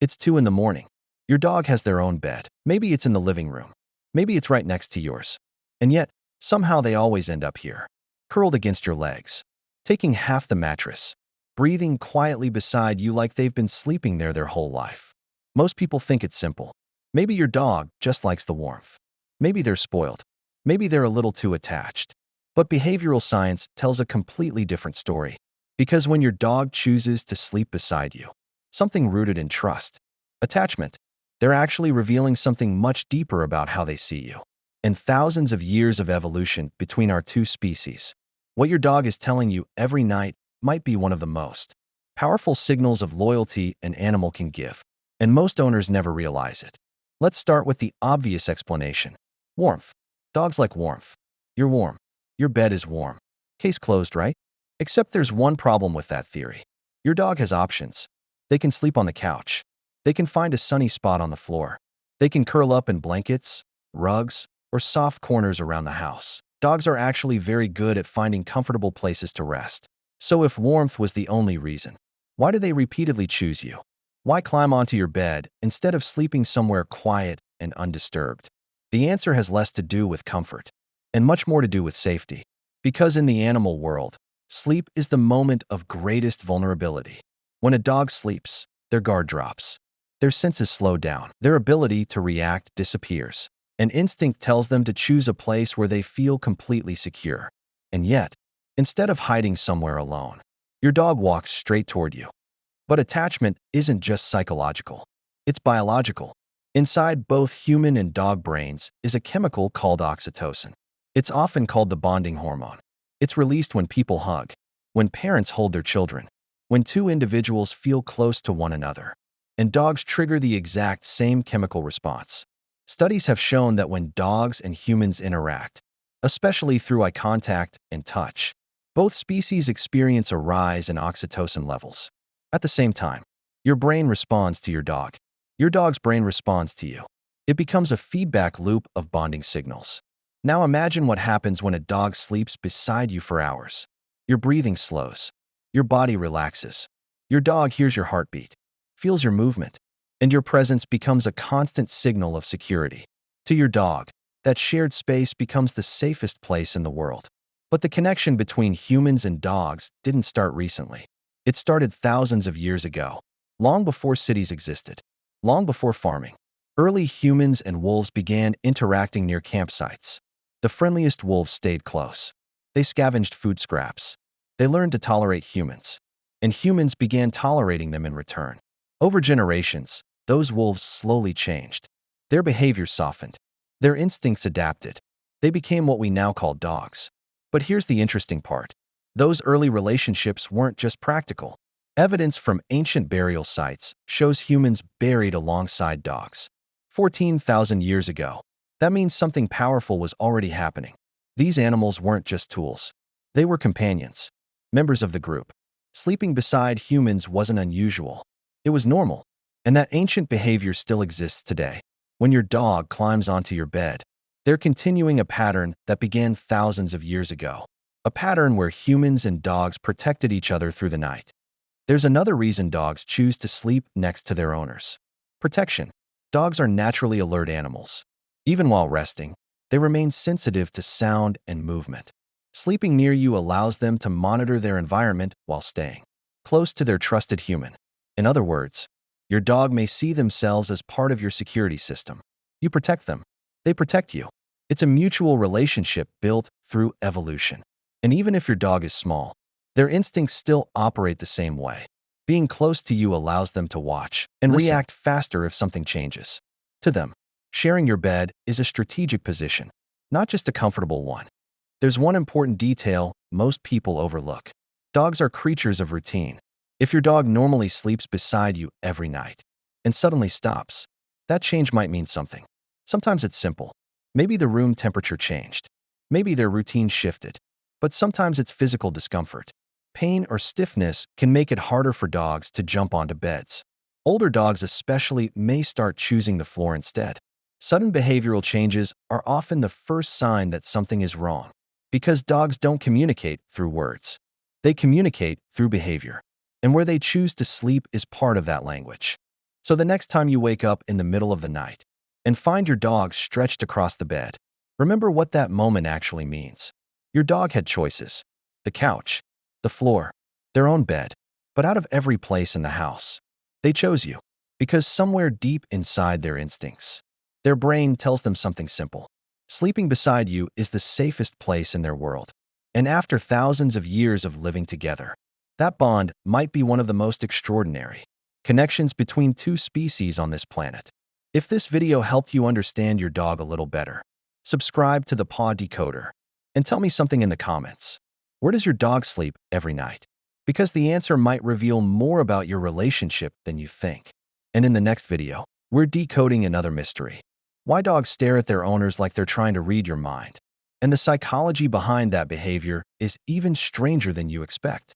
It's 2 in the morning. Your dog has their own bed. Maybe it's in the living room. Maybe it's right next to yours. And yet, somehow they always end up here, curled against your legs, taking half the mattress, breathing quietly beside you like they've been sleeping there their whole life. Most people think it's simple. Maybe your dog just likes the warmth. Maybe they're spoiled. Maybe they're a little too attached. But behavioral science tells a completely different story. Because when your dog chooses to sleep beside you, something rooted in trust, attachment, they're actually revealing something much deeper about how they see you. In thousands of years of evolution between our two species, what your dog is telling you every night might be one of the most powerful signals of loyalty an animal can give, and most owners never realize it. Let's start with the obvious explanation. Warmth. Dogs like warmth. You're warm. Your bed is warm. Case closed, right? Except there's one problem with that theory. Your dog has options. They can sleep on the couch. They can find a sunny spot on the floor. They can curl up in blankets, rugs, or soft corners around the house. Dogs are actually very good at finding comfortable places to rest. So if warmth was the only reason, why do they repeatedly choose you? Why climb onto your bed instead of sleeping somewhere quiet and undisturbed? The answer has less to do with comfort and much more to do with safety. Because in the animal world, sleep is the moment of greatest vulnerability. When a dog sleeps, their guard drops. Their senses slow down. Their ability to react disappears. An instinct tells them to choose a place where they feel completely secure. And yet, instead of hiding somewhere alone, your dog walks straight toward you. But attachment isn't just psychological. It's biological. Inside both human and dog brains is a chemical called oxytocin. It's often called the bonding hormone. It's released when people hug, when parents hold their children, when two individuals feel close to one another. And dogs trigger the exact same chemical response. Studies have shown that when dogs and humans interact, especially through eye contact and touch, both species experience a rise in oxytocin levels. At the same time, your brain responds to your dog. Your dog's brain responds to you. It becomes a feedback loop of bonding signals. Now imagine what happens when a dog sleeps beside you for hours. Your breathing slows. Your body relaxes. Your dog hears your heartbeat, feels your movement, and your presence becomes a constant signal of security. To your dog, that shared space becomes the safest place in the world. But the connection between humans and dogs didn't start recently. It started thousands of years ago, long before cities existed, long before farming. Early humans and wolves began interacting near campsites. The friendliest wolves stayed close. They scavenged food scraps. They learned to tolerate humans, and humans began tolerating them in return. Over generations, those wolves slowly changed. Their behavior softened. Their instincts adapted. They became what we now call dogs. But here's the interesting part. Those early relationships weren't just practical. Evidence from ancient burial sites shows humans buried alongside dogs. 14,000 years ago. That means something powerful was already happening. These animals weren't just tools. They were companions, members of the group. Sleeping beside humans wasn't unusual. It was normal. And that ancient behavior still exists today. When your dog climbs onto your bed, they're continuing a pattern that began thousands of years ago. A pattern where humans and dogs protected each other through the night. There's another reason dogs choose to sleep next to their owners. Protection. Dogs are naturally alert animals. Even while resting, they remain sensitive to sound and movement. Sleeping near you allows them to monitor their environment while staying close to their trusted human. In other words, your dog may see themselves as part of your security system. You protect them. They protect you. It's a mutual relationship built through evolution. And even if your dog is small, their instincts still operate the same way. Being close to you allows them to watch and react faster if something changes. To them, sharing your bed is a strategic position, not just a comfortable one. There's one important detail most people overlook. Dogs are creatures of routine. If your dog normally sleeps beside you every night and suddenly stops, that change might mean something. Sometimes it's simple. Maybe the room temperature changed. Maybe their routine shifted. But sometimes it's physical discomfort. Pain or stiffness can make it harder for dogs to jump onto beds. Older dogs especially may start choosing the floor instead. Sudden behavioral changes are often the first sign that something is wrong, because dogs don't communicate through words. They communicate through behavior. And where they choose to sleep is part of that language. So the next time you wake up in the middle of the night and find your dog stretched across the bed, remember what that moment actually means. Your dog had choices: the couch, the floor, their own bed. But out of every place in the house, they chose you. Because somewhere deep inside their instincts, their brain tells them something simple. Sleeping beside you is the safest place in their world. And after thousands of years of living together, that bond might be one of the most extraordinary connections between two species on this planet. If this video helped you understand your dog a little better, subscribe to the Paw Decoder and tell me something in the comments. Where does your dog sleep every night? Because the answer might reveal more about your relationship than you think. And in the next video, we're decoding another mystery: why dogs stare at their owners like they're trying to read your mind. And the psychology behind that behavior is even stranger than you expect.